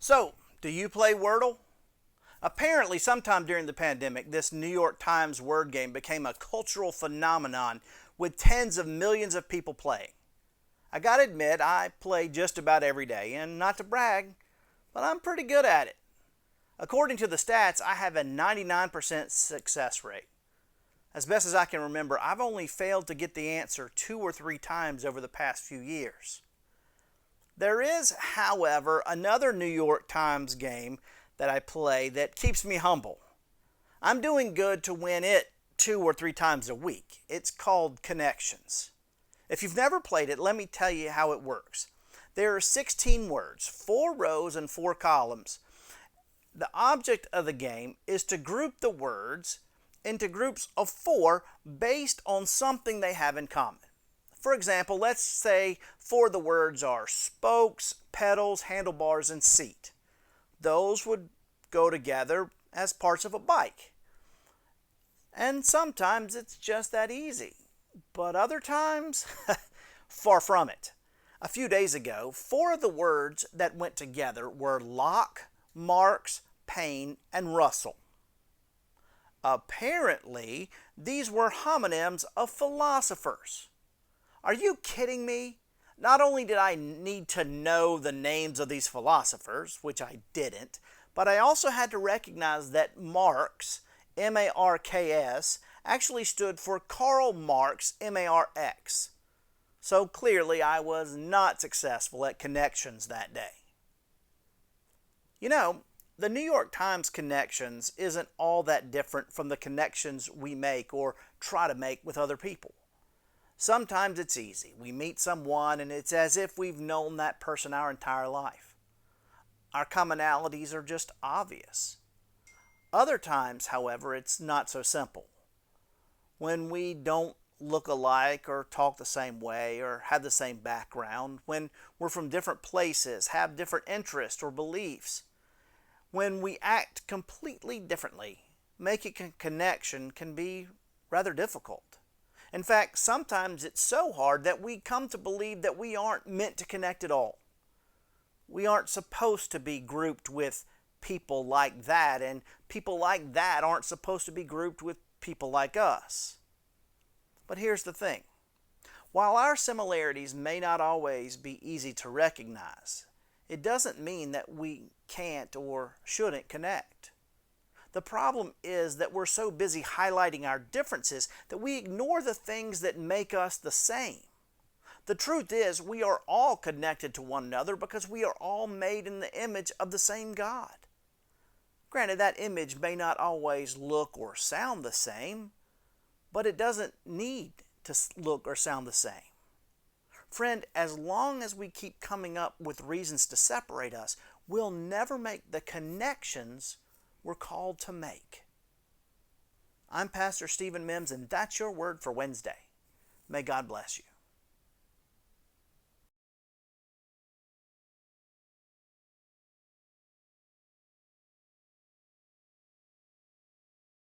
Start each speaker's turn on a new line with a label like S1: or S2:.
S1: So, do you play Wordle? Apparently, sometime during the pandemic, this New York Times word game became a cultural phenomenon with tens of millions of people playing. I gotta admit, I play just about every day, and not to brag, but I'm pretty good at it. According to the stats, I have a 99% success rate. As best as I can remember, I've only failed to get the answer 2 or 3 times over the past few years. There is, however, another New York Times game that I play that keeps me humble. I'm doing good to win it 2 or 3 times a week. It's called Connections. If you've never played it, let me tell you how it works. There are 16 words, 4 rows and 4 columns. The object of the game is to group the words into groups of 4 based on something they have in common. For example, let's say 4 of the words are spokes, pedals, handlebars, and seat. Those would go together as parts of a bike. And sometimes it's just that easy. But other times, far from it. A few days ago, 4 of the words that went together were lock, marks, pane, and rustle. Apparently, these were homonyms of philosophers. Are you kidding me? Not only did I need to know the names of these philosophers, which I didn't, but I also had to recognize that Marx, M-A-R-K-S, actually stood for Karl Marx, M-A-R-X. So clearly I was not successful at Connections that day. You know, the New York Times Connections isn't all that different from the connections we make or try to make with other people. Sometimes it's easy. We meet someone and it's as if we've known that person our entire life. Our commonalities are just obvious. Other times, however, it's not so simple. When we don't look alike or talk the same way or have the same background, when we're from different places, have different interests or beliefs, when we act completely differently, making a connection can be rather difficult. In fact, sometimes it's so hard that we come to believe that we aren't meant to connect at all. We aren't supposed to be grouped with people like that, and people like that aren't supposed to be grouped with people like us. But here's the thing. While our similarities may not always be easy to recognize, it doesn't mean that we can't or shouldn't connect. The problem is that we're so busy highlighting our differences that we ignore the things that make us the same. The truth is, we are all connected to one another because we are all made in the image of the same God. Granted, that image may not always look or sound the same, but it doesn't need to look or sound the same. Friend, as long as we keep coming up with reasons to separate us, we'll never make the connections we're called to make. I'm Pastor Stephen Mims, and that's your Word for Wednesday. May God bless you.